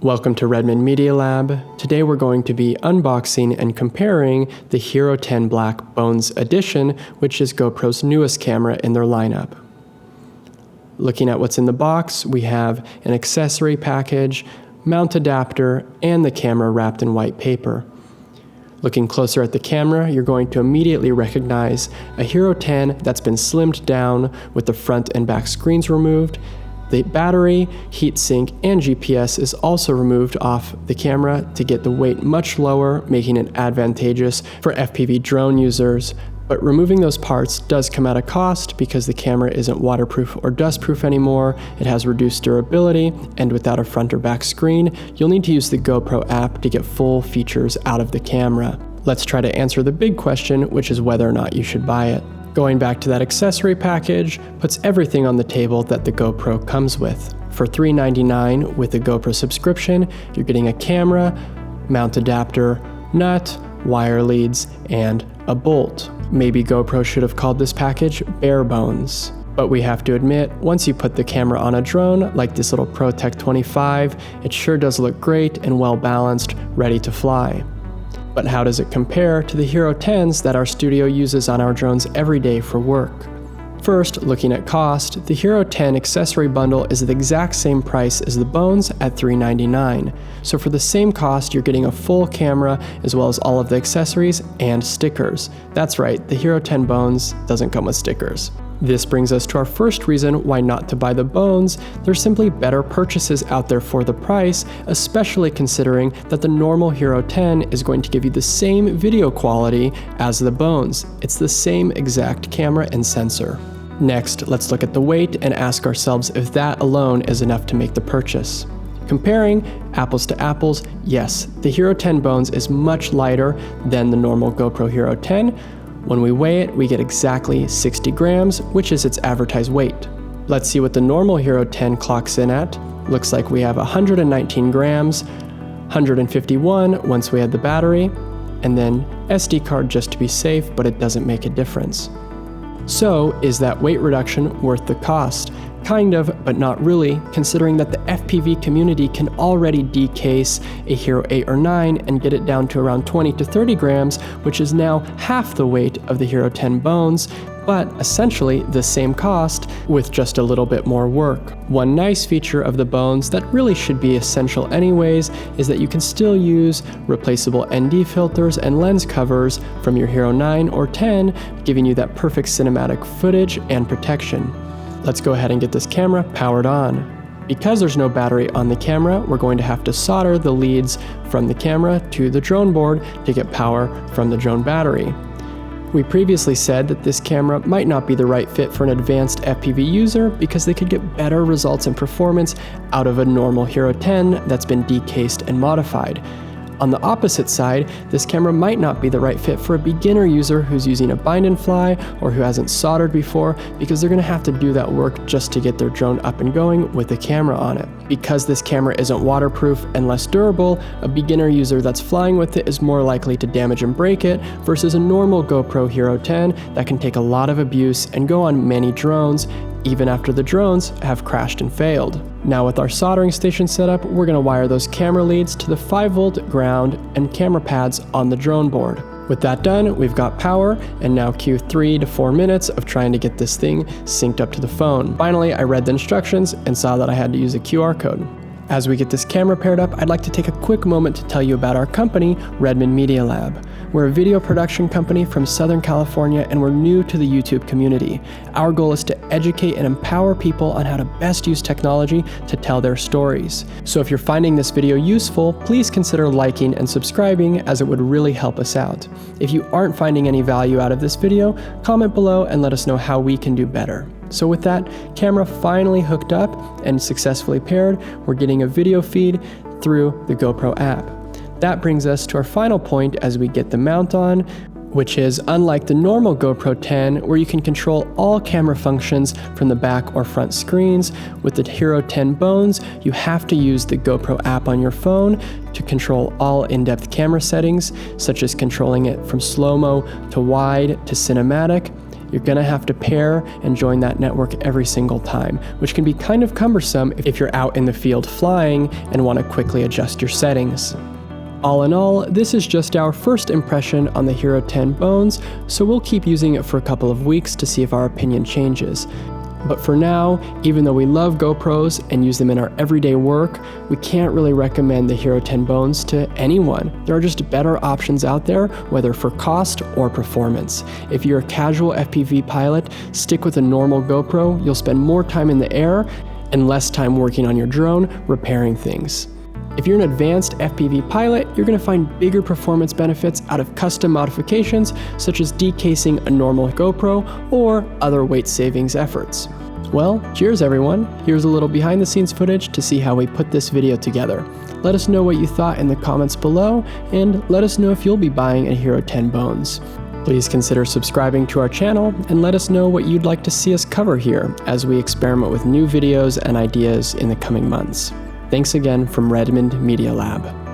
Welcome to Redmond Media Lab. Today we're going to be unboxing and comparing the Hero 10 Black Bones Edition, which is GoPro's newest camera in their lineup. Looking at what's in the box, we have an accessory package, mount adapter, and the camera wrapped in white paper. Looking closer at the camera, you're going to immediately recognize a Hero 10 that's been slimmed down with the front and back screens removed. The battery, heatsink, and GPS is also removed off the camera to get the weight much lower, making it advantageous for FPV drone users. But removing those parts does come at a cost because the camera isn't waterproof or dustproof anymore. It has reduced durability, and without a front or back screen, you'll need to use the Gopro app to get full features out of the camera. Let's try to answer the big question, which is whether or not you should buy it. Going back to that accessory package puts everything on the table that the GoPro comes with. For $399 with the GoPro subscription, you're getting a camera, mount adapter, nut, wire leads, and a bolt. Maybe GoPro should have called this package bare bones. But we have to admit, once you put the camera on a drone, like this little ProTech 25, it sure does look great and well balanced, ready to fly. But how does it compare to the Hero 10s that our studio uses on our drones every day for work? First, looking at cost, the Hero 10 accessory bundle is the exact same price as the Bones at $399. So for the same cost, you're getting a full camera as well as all of the accessories and stickers. That's right, the Hero 10 Bones doesn't come with stickers. This brings us to our first reason why not to buy the Bones. There's simply better purchases out there for the price, especially considering that the normal Hero 10 is going to give you the same video quality as the Bones. It's the same exact camera and sensor. Next, let's look at the weight and ask ourselves if that alone is enough to make the purchase. Comparing apples to apples, yes, the Hero 10 Bones is much lighter than the normal GoPro Hero 10. When we weigh it, we get exactly 60 grams, which is its advertised weight. Let's see what the normal Hero 10 clocks in at. Looks like we have 119 grams, 151 once we add the battery, and then SD card just to be safe, but it doesn't make a difference. So, is that weight reduction worth the cost? Kind of, but not really, considering that the FPV community can already decase a Hero 8 or 9 and get it down to around 20 to 30 grams, which is now half the weight of the Hero 10 Bones, but essentially the same cost with just a little bit more work. One nice feature of the Bones that really should be essential anyways is that you can still use replaceable ND filters and lens covers from your Hero 9 or 10, giving you that perfect cinematic footage and protection. Let's go ahead and get this camera powered on. Because there's no battery on the camera, we're going to have to solder the leads from the camera to the drone board to get power from the drone battery. We previously said that this camera might not be the right fit for an advanced FPV user because they could get better results and performance out of a normal Hero 10 that's been decased and modified. On the opposite side, this camera might not be the right fit for a beginner user who's using a bind and fly or who hasn't soldered before, because they're going to have to do that work just to get their drone up and going with the camera on it. Because this camera isn't waterproof and less durable, a beginner user that's flying with it is more likely to damage and break it versus a normal GoPro Hero 10 that can take a lot of abuse and go on many drones, even after the drones have crashed and failed. Now with our soldering station set up, we're going to wire those camera leads to the 5-volt ground and camera pads on the drone board. With that done, we've got power, and now cue 3 to 4 minutes of trying to get this thing synced up to the phone. Finally, I read the instructions and saw that I had to use a QR code. As we get this camera paired up, I'd like to take a quick moment to tell you about our company, Redmond Media Lab. We're a video production company from Southern California, and we're new to the YouTube community. Our goal is to educate and empower people on how to best use technology to tell their stories. So if you're finding this video useful, please consider liking and subscribing, as it would really help us out. If you aren't finding any value out of this video, comment below and let us know how we can do better. So with that camera finally hooked up and successfully paired, we're getting a video feed through the GoPro app. That brings us to our final point as we get the mount on, which is unlike the normal GoPro 10, where you can control all camera functions from the back or front screens. With the Hero 10 Bones, you have to use the GoPro app on your phone to control all in-depth camera settings, such as controlling it from slow-mo to wide to cinematic. you're gonna have to pair and join that network every single time, which can be kind of cumbersome if you're out in the field flying and want to quickly adjust your settings. All in all, this is just our first impression on the Hero 10 Bones, so we'll keep using it for a couple of weeks to see if our opinion changes. But for now, even though we love GoPros and use them in our everyday work, we can't really recommend the Hero 10 Bones to anyone. There are just better options out there, whether for cost or performance. If you're a casual FPV pilot, stick with a normal GoPro. You'll spend more time in the air and less time working on your drone, repairing things. If you're an advanced FPV pilot, you're going to find bigger performance benefits out of custom modifications, such as decasing a normal GoPro or other weight savings efforts. Well, cheers everyone. Here's a little behind the scenes footage to see how we put this video together. Let us know what you thought in the comments below, and let us know if you'll be buying a Hero 10 Bones. Please consider subscribing to our channel and let us know what you'd like to see us cover here as we experiment with new videos and ideas in the coming months. Thanks again from Redmond Media Lab.